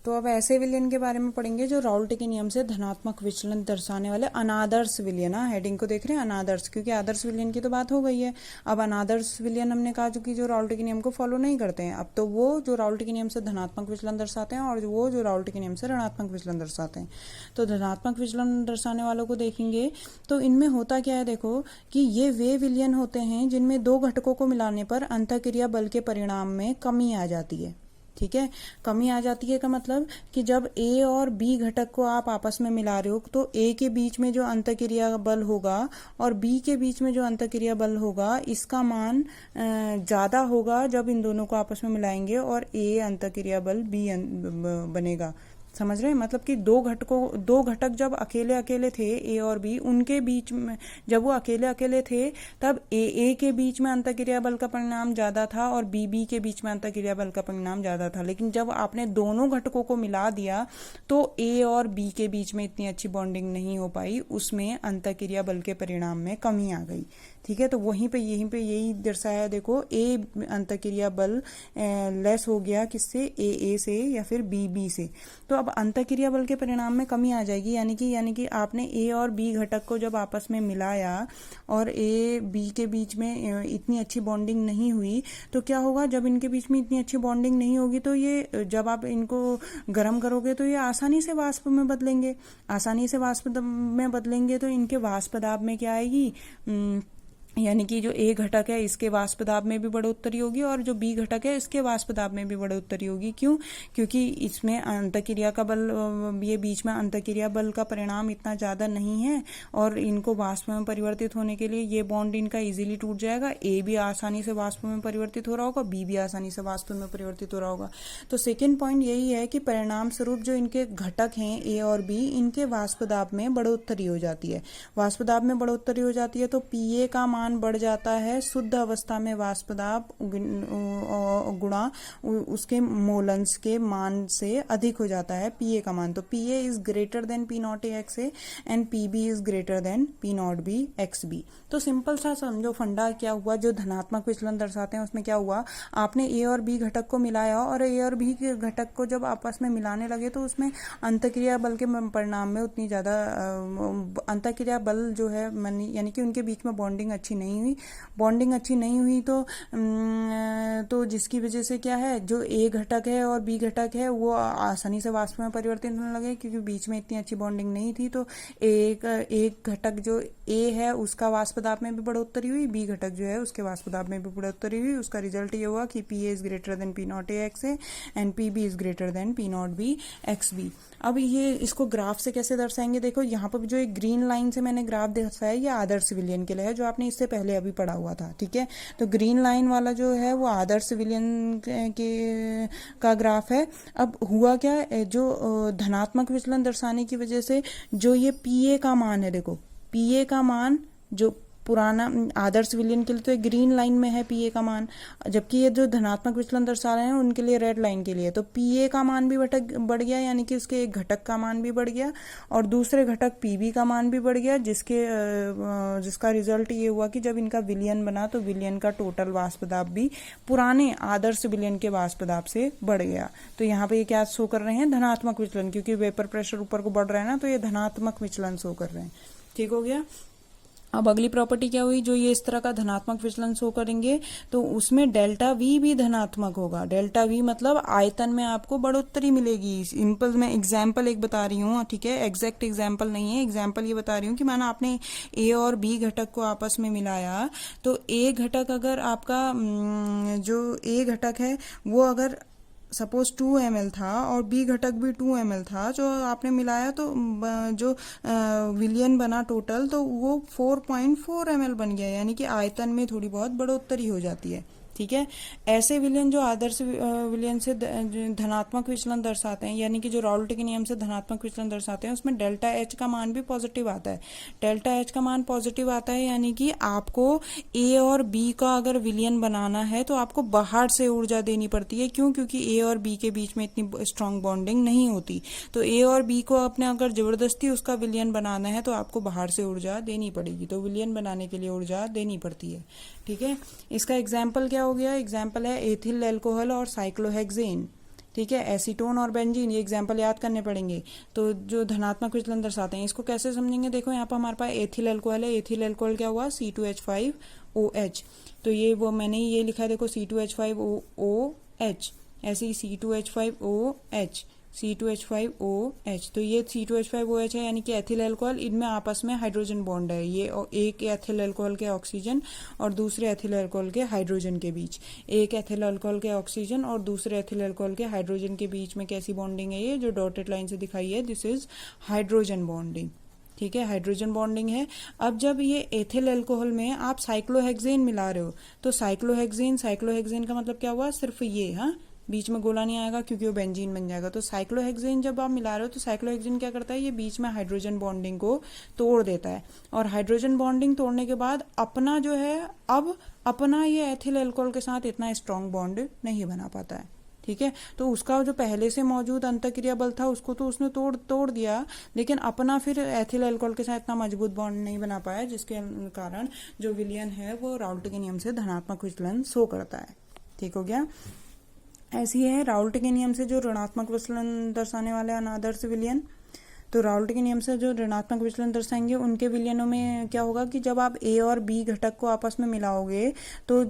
तो अब ऐसे विलयन के बारे में पढ़ेंगे जो राउल्ट के नियम से धनात्मक विचलन दर्शाने वाले अनादर्श विलयन। हेडिंग को देख रहे हैं अनादर्श, क्योंकि आदर्श विलयन की तो बात हो गई है। अब अनादर्श विलयन हमने कहा जो कि जो राउल्ट के नियम को फॉलो नहीं करते हैं। अब तो वो जो राउल्ट के नियम से धनात्मक विचलन दर्शाते हैं और वो जो राउल्ट के नियम से ऋणात्मक विचलन दर्शाते हैं। तो धनात्मक विचलन दर्शाने वालों को देखेंगे तो इनमें होता क्या है, देखो कि ये वे विलयन होते हैं जिनमें दो घटकों को मिलाने पर अंतःक्रिया बल के परिणाम में कमी आ जाती है। ठीक है, कमी आ जाती है का मतलब कि जब ए और बी घटक को आप आपस में मिला रहे हो तो ए के बीच में जो अंतःक्रिया बल होगा और बी के बीच में जो अंतःक्रिया बल होगा इसका मान ज्यादा होगा जब इन दोनों को आपस में मिलाएंगे और ए अंतःक्रिया बल बी बनेगा। समझ रहे हैं, मतलब कि दो घटक जब अकेले अकेले थे ए और बी, उनके बीच में जब वो अकेले अकेले थे तब ए के बीच में अंतःक्रिया बल का परिणाम ज्यादा था और बी के बीच में अंतःक्रिया बल का परिणाम ज्यादा था। लेकिन जब आपने दोनों घटकों को मिला दिया तो ए और बी के बीच में इतनी अच्छी बॉन्डिंग नहीं हो पाई, उसमें अंतःक्रिया बल के परिणाम में कमी आ गई। ठीक है, तो यहीं पे यही दर्शाया, देखो ए अंतःक्रिया बल लेस हो गया किससे, ए से या फिर बी से। तो अब अंतःक्रिया बल के परिणाम में कमी आ जाएगी, यानी कि आपने ए और बी घटक को जब आपस में मिलाया और ए बी के बीच में इतनी अच्छी बॉन्डिंग नहीं हुई तो क्या होगा, जब इनके बीच में इतनी अच्छी बॉन्डिंग नहीं होगी तो ये जब आप इनको गर्म करोगे तो ये आसानी से वाष्प में बदलेंगे। तो इनके वाष्प दाब में क्या आएगी, यानी कि जो ए घटक है इसके वाष्प दाब में भी बढ़ोतरी होगी और जो बी घटक है इसके वाष्प दाब में भी बढ़ोतरी होगी। क्यों? क्योंकि इसमें अंतःक्रिया का बल, ये बीच में अंतःक्रिया बल का परिणाम इतना ज्यादा नहीं है और इनको वाष्प में परिवर्तित होने के लिए ये बॉन्ड इनका इजीली टूट जाएगा। ए भी आसानी से वाष्प में परिवर्तित हो रहा होगा, बी भी आसानी से वाष्प में परिवर्तित हो रहा होगा। तो सेकेंड पॉइंट यही है कि परिणाम स्वरूप जो इनके घटक हैं ए और बी, इनके वाष्प दाब में बढ़ोतरी हो जाती है। वाष्प दाब में बढ़ोतरी हो जाती है तो पीए का मान बढ़ जाता है शुद्ध अवस्था में वाष्प दाब गुणा उसके मोलंस के मान से अधिक हो जाता है पीए का मान। तो P A is greater than P not A x A and P B is greater than P not B x B. तो सिंपल सा समझो फंडा क्या हुआ, जो धनात्मक विचलन दर्शाते हैं उसमें क्या हुआ, आपने ए और बी घटक को मिलाया और ए और बी के घटक को जब आपस में मिलाने लगे तो उसमें अंतःक्रिया बल के परिणाम में उतनी ज्यादा अंतःक्रिया बल जो है यानी कि उनके बीच में बॉन्डिंग अच्छी नहीं हुई तो जिसकी वजह से क्या है, जो ए घटक है और बी घटक है वो आसानी से वाष्प में परिवर्तित होने लगे क्योंकि बीच में इतनी अच्छी बॉन्डिंग नहीं थी। तो एक घटक जो ए है उसका वाष्प दाब में भी बढ़ोतरी हुई, बी घटक जो है उसके वाष्प दाब में भी बढ़ोतरी हुई। उसका रिजल्ट ये हुआ कि P A is greater than P not A x A and P B is greater than P not B x B. अब ये इसको ग्राफ से कैसे दर्शाएंगे, देखो यहाँ पर जो एक ग्रीन लाइन से मैंने ग्राफ दर्शाया ये आदर्श विलयन के लिए है, जो आपने इससे पहले अभी पढ़ा हुआ था। ठीक है, तो ग्रीन लाइन वाला जो है वो आदर्श विलयन के का ग्राफ है। अब हुआ क्या, जो धनात्मक विचलन दर्शाने की वजह से जो ये पीए का मान है, देखो पीए का मान जो पुराना आदर्श विलयन के लिए तो एक ग्रीन लाइन में है पीए का मान, जबकि ये जो धनात्मक विचलन दर्शा रहे हैं उनके लिए रेड लाइन के लिए। तो पीए का मान भी बढ़ गया, यानी कि उसके एक घटक का मान भी बढ़ गया और दूसरे घटक पीबी का मान भी बढ़ गया, जिसका रिजल्ट ये हुआ कि जब इनका विलयन बना तो विलयन का टोटल वाष्प दाब भी पुराने आदर्श विलयन के वाष्प दाब से बढ़ गया। तो यहाँ पे ये क्या शो कर रहे हैं, धनात्मक विचलन, क्योंकि वेपर प्रेशर ऊपर को बढ़ रहा है ना, तो ये धनात्मक विचलन शो कर रहे हैं। ठीक हो गया। अब अगली प्रॉपर्टी क्या हुई, जो ये इस तरह का धनात्मक विचलन शो करेंगे तो उसमें डेल्टा वी भी धनात्मक होगा। डेल्टा वी मतलब आयतन में आपको बढ़ोतरी मिलेगी। सिंपल मैं एग्जाम्पल एक बता रही हूँ, ठीक है, एग्जैक्ट एग्जाम्पल नहीं है, एग्जाम्पल ये बता रही हूँ कि माना आपने ए और बी घटक को आपस में मिलाया तो ए घटक अगर आपका जो ए घटक है वो अगर सपोज 2 ml था और बी घटक भी 2 ml था, जो आपने मिलाया तो जो विलयन बना टोटल तो वो 4.4 ml बन गया, यानी कि आयतन में थोड़ी बहुत बढ़ोतरी हो जाती है। ठीक है, ऐसे विलयन जो आदर्श विलयन से धनात्मक विचलन दर्शाते हैं, यानी कि जो राउल्ट के नियम से धनात्मक विचलन दर्शाते हैं, उसमें डेल्टा एच का मान भी पॉजिटिव आता है। डेल्टा एच का मान पॉजिटिव आता है यानी कि आपको ए और बी का अगर विलयन बनाना है तो आपको बाहर से ऊर्जा देनी पड़ती है। क्यों? क्योंकि ए और बी के बीच में इतनी स्ट्रांग बॉन्डिंग नहीं होती। तो ए और बी को अपने अगर जबरदस्ती उसका विलयन बनाना है तो आपको बाहर से ऊर्जा देनी पड़ेगी, तो विलयन बनाने के लिए ऊर्जा देनी पड़ती है। ठीक है, इसका एग्जाम्पल क्या हो गया, एग्जाम्पल है एथिल अल्कोहल और साइक्लोहेक्सेन। ठीक है। एसीटोन और बेंजीन, ये एग्जाम्पल याद करने पड़ेंगे। तो जो धनात्मक विचलन दर्शाते हैं, इसको कैसे समझेंगे? देखो यहाँ पर हमारे पास एथिल अल्कोहल है। एथिल अल्कोहल क्या हुआ? C2H5OH। तो ये वो मैंने ये लिखा है, देखो C2H5OH, ऐसे ही C2H5OH, C2H5OH। तो ये C2H5OH है, यानी कि एथिल अल्कोहल। इनमें आपस में हाइड्रोजन बॉन्ड है। ये एक एथिल अल्कोहल के ऑक्सीजन और दूसरे एथिल अल्कोहल के हाइड्रोजन के बीच, एक एथिल अल्कोहल के ऑक्सीजन और दूसरे एथिल अल्कोहल के हाइड्रोजन के बीच में कैसी बॉन्डिंग है? ये जो डॉटेड लाइन से दिखाई है, दिस इज हाइड्रोजन बॉन्डिंग। ठीक है, हाइड्रोजन बॉन्डिंग है। अब जब ये एथिल अल्कोहल में आप साइक्लोहेक्सेन मिला रहे हो, तो साइक्लोहेक्सेन का मतलब क्या हुआ? सिर्फ ये, हाँ, बीच में गोला नहीं आएगा क्योंकि वो बेंजीन बन जाएगा। तो साइक्लोहेक्सेन जब आप मिला रहे हो, तो साइक्लोहेक्सेन क्या करता है? ये बीच में हाइड्रोजन बॉन्डिंग को तोड़ देता है, और हाइड्रोजन बॉन्डिंग तोड़ने के बाद अपना जो है, अब अपना ये एथिल अल्कोहल के साथ इतना स्ट्रांग बॉन्ड नहीं बना पाता है। ठीक है, तो उसका जो पहले से मौजूद अंतःक्रिया बल था, उसको तो उसने तोड़ दिया, लेकिन अपना फिर एथिल अल्कोहल के साथ इतना मजबूत बॉन्ड नहीं बना पाया, जिसके कारण जो विलयन है वो राउल्ट के नियम से धनात्मक विचलन शो करता है। ठीक हो गया। ऐसी है राउल्ट के नियम से जो ऋणात्मक विचलन दर्शाने वाले अनादर्श विलयन। तो राउल्ट के नियम से जो ऋणात्मक विचलन दर्शाएंगे, उनके विलयनों में क्या होगा कि जब आप ए और बी घटक को आपस में मिलाओगे, तो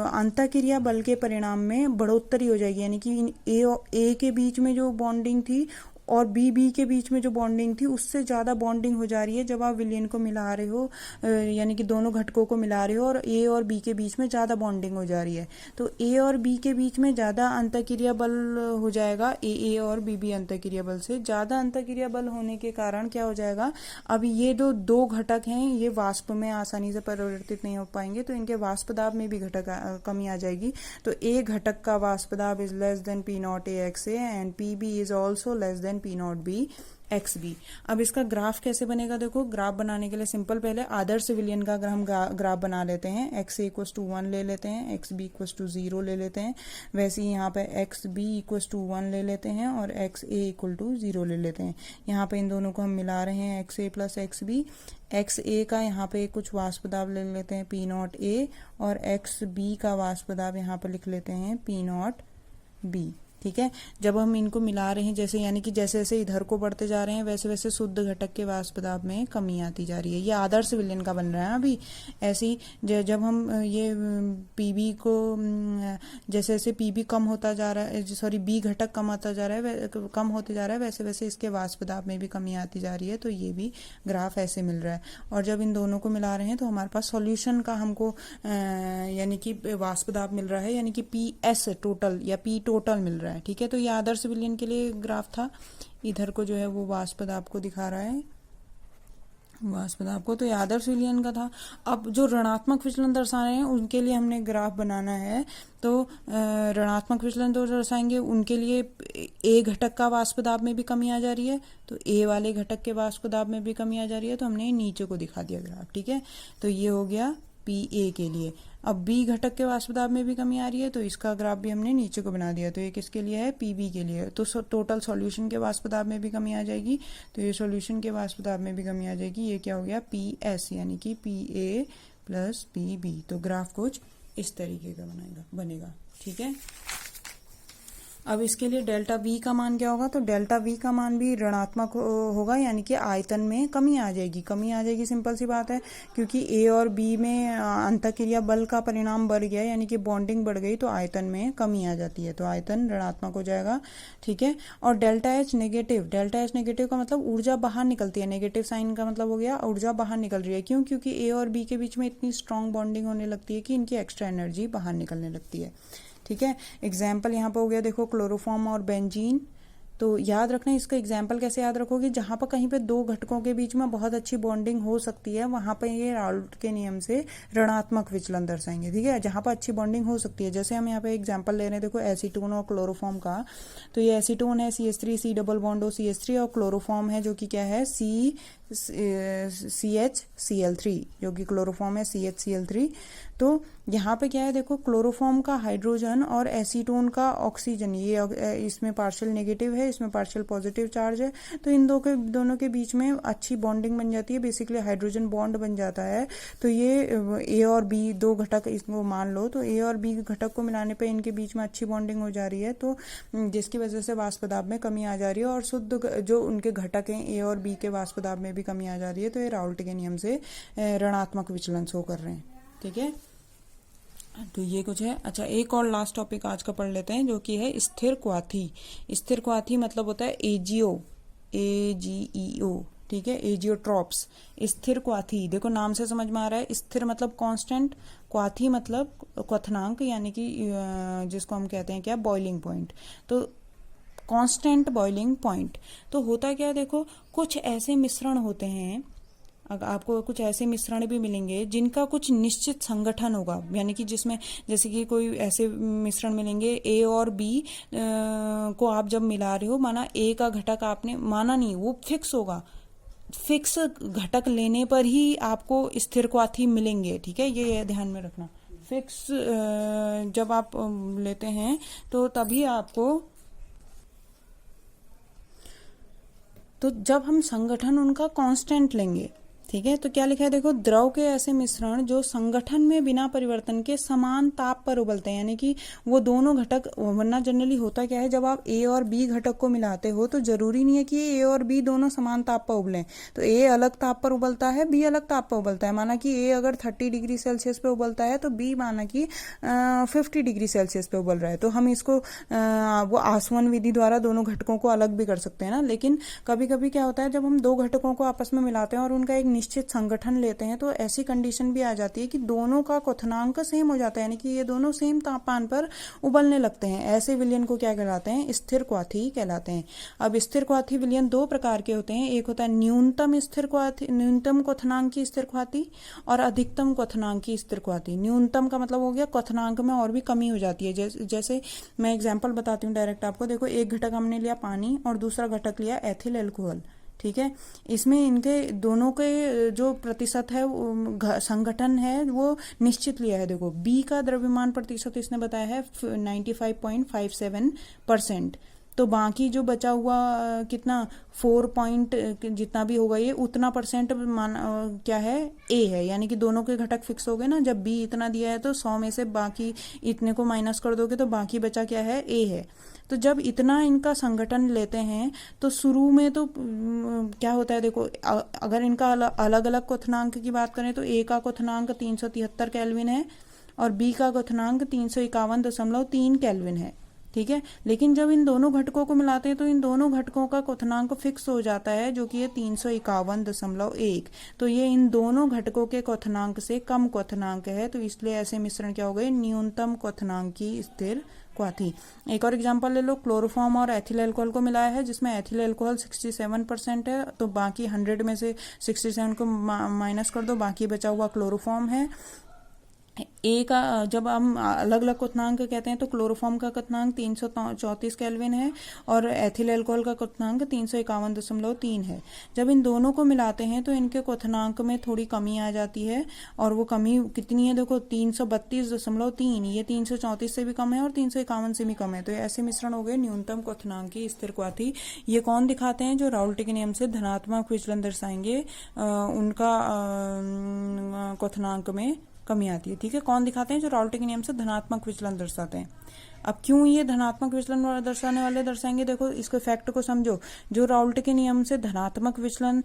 अंतःक्रिया बल के परिणाम में बढ़ोतरी हो जाएगी, यानी कि ए के बीच में जो बॉन्डिंग थी और बी के बीच में जो बॉन्डिंग थी, उससे ज्यादा बॉन्डिंग हो जा रही है जब आप विलयन को मिला रहे हो, यानी कि दोनों घटकों को मिला रहे हो, और ए और बी के बीच में ज्यादा बॉन्डिंग हो जा रही है। तो ए और बी के बीच में ज्यादा अंतःक्रिया बल हो जाएगा, ए और बी अंतःक्रिया बल से ज्यादा अंतःक्रिया बल होने के कारण क्या हो जाएगा? अब ये जो दो घटक हैं, ये वाष्प में आसानी से परिवर्तित नहीं हो पाएंगे, तो इनके वाष्प दाब में भी घटक कमी आ जाएगी। तो ए घटक का वाष्प दाब is less than P0A and PB is also less than P0B XB। अब इसका ग्राफ कैसे बनेगा? देखो, ग्राफ बनाने के लिए सिंपल, पहले आदर्श विलयन का हम ग्राफ बना लेते हैं। XA=1 ले लेते हैं, XB=0 ले लेते हैं, वैसे ही यहाँ पे XB=1 ले लेते हैं और XA=0 ले लेते हैं। यहाँ पे इन दोनों को हम मिला रहे हैं, XA प्लस XB। XA का यहाँ पे कुछ वाष्प दाब ले लेते हैं P0A, और XB का वाष्प दाब यहाँ पे लिख लेते हैं P0B। ठीक है, जब हम इनको मिला रहे हैं, जैसे यानी कि जैसे जैसे इधर को बढ़ते जा रहे हैं, वैसे वैसे शुद्ध घटक के वाष्प दाब में कमी आती जा रही है। ये आदर्श विलयन का बन रहा है अभी। ऐसे ही जब हम ये पीबी को, जैसे जैसे पीबी कम होता जा रहा है, सॉरी बी घटक कम होते जा रहा है, वैसे वैसे इसके वाष्प दाब में भी कमी आती जा रही है। तो ये भी ग्राफ ऐसे मिल रहा है। और जब इन दोनों को मिला रहे हैं, तो हमारे पास सॉल्यूशन का हमको यानी कि वाष्प दाब मिल रहा है, यानी कि PS टोटल या P टोटल मिल रहा है। ठीक है, तो ये आदर्श विलयन के लिए ग्राफ था। इधर को जो है वो वाष्प दाब को दिखा रहा है, वाष्प दाब को। तो ये आदर्श विलयन का था। अब जो ऋणात्मक विचलन दर्शा रहे हैं, उनके लिए हमने ग्राफ बनाना है। तो ऋणात्मक विचलन जो दर्शाएंगे, उनके लिए ए घटक का वाष्प दाब में भी कमी आ जा रही है, तो ए वाले घटक के वाष्प दाब में भी कमी आ जा रही है। तो हमने नीचे को दिखा दिया ग्राफ। ठीक है, तो ये हो गया PA के लिए। अब बी घटक के वाष्प दाब में भी कमी आ रही है, तो इसका ग्राफ भी हमने नीचे को बना दिया। तो ये किसके लिए है? PB के लिए। तो टोटल सॉल्यूशन के वाष्प दाब में भी कमी आ जाएगी, तो ये सॉल्यूशन के वाष्प दाब में भी कमी आ जाएगी। ये क्या हो गया? PS, यानी कि PA प्लस PB। तो ग्राफ कुछ इस तरीके का बनेगा। ठीक है, अब इसके लिए डेल्टा V का मान क्या होगा? तो डेल्टा V का मान भी ऋणात्मक होगा, यानी कि आयतन में कमी आ जाएगी। सिंपल सी बात है, क्योंकि A और B में अंतःक्रिया बल का परिणाम बढ़ गया, यानी कि बॉन्डिंग बढ़ गई, तो आयतन में कमी आ जाती है, तो आयतन ऋणात्मक हो जाएगा। ठीक है, और डेल्टा H नेगेटिव का मतलब ऊर्जा बाहर निकलती है। नेगेटिव साइन का मतलब हो गया ऊर्जा बाहर निकल रही है। क्यों? क्योंकि A और B के बीच में इतनी स्ट्रांग बॉन्डिंग होने लगती है कि इनकी एक्स्ट्रा एनर्जी बाहर निकलने लगती है। ठीक है, एग्जाम्पल यहाँ पे हो गया, देखो, क्लोरोफॉर्म और बेंजीन। तो याद रखना, इसका एग्जाम्पल कैसे याद रखोगे? जहां पर कहीं पे दो घटकों के बीच में बहुत अच्छी बॉन्डिंग हो सकती है, वहां पर ये राउल्ट के नियम से ऋणात्मक विचलन दर्शाएंगे। ठीक है, जहां पर अच्छी बॉन्डिंग हो सकती है, जैसे हम यहाँ पे एग्जाम्पल ले रहे हैं, देखो, एसीटोन और क्लोरोफॉर्म का। तो ये एसीटोन है CH3, C double bond CH3, और क्लोरोफॉर्म है जो कि क्या है? CHCl3, जो कि क्लोरोफॉर्म है CHCl3। तो यहाँ पे क्या है देखो, क्लोरोफॉर्म का हाइड्रोजन और एसीटोन का ऑक्सीजन, ये इसमें पार्शियल नेगेटिव है, इसमें पार्शियल पॉजिटिव चार्ज है, तो इन दोनों के बीच में अच्छी बॉन्डिंग बन जाती है, बेसिकली हाइड्रोजन बॉन्ड बन जाता है। तो ये ए और बी दो घटक इसको मान लो, तो ए और बी घटक को मिलाने पे इनके बीच में अच्छी बॉन्डिंग हो जा रही है, तो जिसकी वजह से वाष्प दाब में कमी आ जा रही है और शुद्ध जो उनके घटक हैं ए और बी के वाष्प दाब में भी कमी आ जा रही है। तो ये राउल्ट के नियम से ऋणात्मक विचलन शो कर रहे हैं। ठीक है, तो ये कुछ है। अच्छा, एक और लास्ट टॉपिक आज का पढ़ लेते हैं, जो कि है स्थिर क्वाथी। स्थिर क्वाथी मतलब होता है एजीओ, AGEO, ठीक है, एजियोट्रॉप्स। स्थिर क्वाथी, देखो नाम से समझ में आ रहा है, स्थिर मतलब कांस्टेंट, क्वाथी मतलब क्वथनांक, यानी कि जिसको हम कहते हैं क्या, बॉइलिंग पॉइंट। तो कांस्टेंट बॉइलिंग पॉइंट, तो होता क्या है देखो, कुछ ऐसे मिश्रण होते हैं, अगर आपको कुछ ऐसे मिश्रण भी मिलेंगे जिनका कुछ निश्चित संगठन होगा, यानी कि जिसमें जैसे कि कोई ऐसे मिश्रण मिलेंगे ए और बी को आप जब मिला रहे हो, माना ए का घटक आपने माना नहीं, वो फिक्स होगा, फिक्स घटक लेने पर ही आपको स्थिर क्वाथी मिलेंगे। ठीक है, ये ध्यान में रखना, फिक्स जब आप लेते हैं तो तभी आपको, तो जब हम संगठन उनका कांस्टेंट लेंगे। ठीक है, तो क्या लिखा है देखो, द्रव के ऐसे मिश्रण जो संगठन में बिना परिवर्तन के समान ताप पर उबलते हैं, यानी कि वो दोनों घटक, वरना जनरली होता क्या है, जब आप ए और बी घटक को मिलाते हो तो जरूरी नहीं है कि ए और बी दोनों समान ताप पर उबलें। तो ए अलग ताप पर उबलता है, बी अलग ताप पर उबलता है। माना कि ए अगर 30 डिग्री सेल्सियस पे उबलता है तो बी माना कि 50 डिग्री सेल्सियस पे उबल रहा है। तो हम इसको वो आसवन विधि द्वारा दोनों घटकों को अलग भी कर सकते हैं ना। लेकिन कभी कभी क्या होता है, जब हम दो घटकों को आपस में मिलाते हैं और उनका एक निश्चित संगठन लेते हैं, तो ऐसी कंडीशन भी आ जाती है कि दोनों का क्वथनांक सेम हो जाता है, यानी कि ये दोनों सेम तापमान पर उबलने लगते हैं। ऐसे विलयन को क्या कहलाते हैं, स्थिर क्वाथी कहलाते हैं। अब स्थिर क्वाथी विलयन दो प्रकार के होते हैं, एक होता है न्यूनतम स्थिर क्वाथी, न्यूनतम क्वथनांक की स्थिर क्वाथी, और अधिकतम क्वथनांक की स्थिर क्वाथी। न्यूनतम का मतलब हो गया क्वथनांक में और भी कमी हो जाती है। जैसे मैं एग्जाम्पल बताती हूँ डायरेक्ट आपको, देखो एक घटक हमने लिया पानी और दूसरा घटक लिया एथिल एल्कोहल। ठीक है, इसमें इनके दोनों के जो प्रतिशत है, संगठन है, वो निश्चित लिया है। देखो बी का द्रव्यमान प्रतिशत इसने बताया है 95.57%, तो बाकी जो बचा हुआ कितना 4 पॉइंट जितना भी होगा ये उतना परसेंट क्या है, ए है, यानी कि दोनों के घटक फिक्स हो गए ना। जब बी इतना दिया है तो 100 में से बाकी इतने को माइनस कर दोगे तो बाकी बचा क्या है, ए है। तो जब इतना इनका संगठन लेते हैं तो शुरू में तो क्या होता है देखो, अगर इनका अलग अलग क्वथनांक की बात करें तो ए का क्वथनांक 373 केल्विन है और बी का क्वथनांक 351.3 केल्विन है। ठीक है, लेकिन जब इन दोनों घटकों को मिलाते हैं तो इन दोनों घटकों का क्वथनांक फिक्स हो जाता है, जो कि ये 351.1। तो ये इन दोनों घटकों के क्वथनांक से कम क्वथनांक है, तो इसलिए ऐसे मिश्रण क्या हो गए, न्यूनतम क्वथनांक की स्थिर क्वाथी। एक और एग्जांपल ले लो, क्लोरोफॉर्म और एथिल अल्कोहल को मिलाया है, जिसमें एथिल अल्कोहल 67% है, तो बाकी 100 में से 67 को माइनस कर दो, बाकी बचा हुआ क्लोरोफॉर्म है। ए का जब हम अलग अलग क्वथनांक कहते हैं तो क्लोरोफॉर्म का क्वथनांक 334 केल्विन है और एथिल अल्कोहल का क्वथनांक 351.3 है। जब इन दोनों को मिलाते हैं तो इनके क्वथनांक में थोड़ी कमी आ जाती है, और वो कमी कितनी है देखो, 332.3। ये 334 से भी कम है और 351 से भी कम है। तो ऐसे मिश्रण हो गए न्यूनतम क्वथनांक की स्थिर क्वाथी। ये कौन दिखाते हैं, जो राउल्ट के नियम से धनात्मक विचलन दर्शाएंगे, उनका क्वथनांक में कमी आती है। ठीक है, कौन दिखाते हैं, जो राउल्ट के नियम से धनात्मक विचलन दर्शाते हैं। अब क्यों ये धनात्मक विचलन दर्शाने वाले दर्शाएंगे, देखो इसको फैक्ट को समझो। जो राउल्ट के नियम से धनात्मक विचलन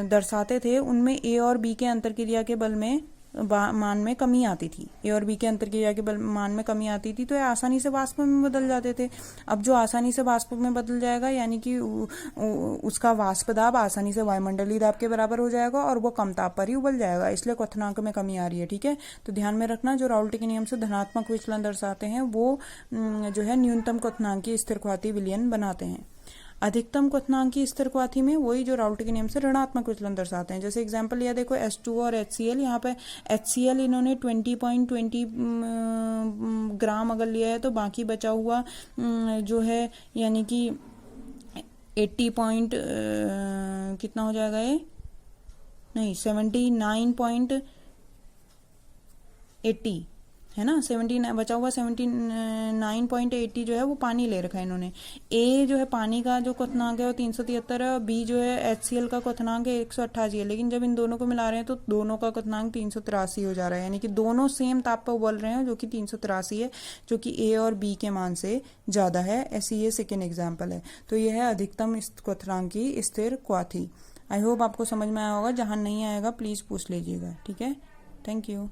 दर्शाते थे, उनमें ए और बी के अंतरक्रिया के बल में मान में कमी आती थी। ए और बी के अंतरक्रिया के मान में कमी आती थी, तो ये आसानी से वाष्प में बदल जाते थे। अब जो आसानी से वाष्प में बदल जाएगा, यानी कि उसका वाष्प दाब आसानी से वायुमंडलीय दाब के बराबर हो जाएगा और वो कम ताप पर ही उबल जाएगा, इसलिए क्वथनांक में कमी आ रही है। ठीक है, तो ध्यान में रखना, जो राउल्ट के नियम से धनात्मक विचलन दर्शाते हैं वो जो है न्यूनतम क्वथनांक की स्थिर क्वाथी विलयन बनाते हैं। अधिकतम क्वथनांक की स्थिर क्वाथी में वही जो राउल्ट के नियम से ऋणात्मक विचलन दर्शाते हैं। जैसे एग्जांपल लिया देखो H2 और HCl, यहाँ पे HCl इन्होंने 20.20 ग्राम अगर लिया है, तो बाकी बचा हुआ जो है यानी कि 80 पॉइंट कितना हो जाएगा, ये नहीं 79 80 है ना, 79 बचा हुआ 79.80 जो है वो पानी ले रखा है इन्होंने। ए जो है पानी का जो क्वथनांक है वो 373 है, बी जो है HCl का क्वथनांक है 188 है, लेकिन जब इन दोनों को मिला रहे हैं तो दोनों का क्वथनांक 383 हो जा रहा है, यानी कि दोनों सेम ताप पर उबल रहे हैं जो कि 383 है, जो कि ए और बी के मान से ज्यादा है। ऐसी ये सेकेंड एग्जाम्पल है। तो यह है अधिकतम क्वथनांक की स्थिर क्वाथी। आई होप आपको समझ में आया होगा, जहां नहीं आएगा प्लीज पूछ लीजिएगा। ठीक है, थैंक यू।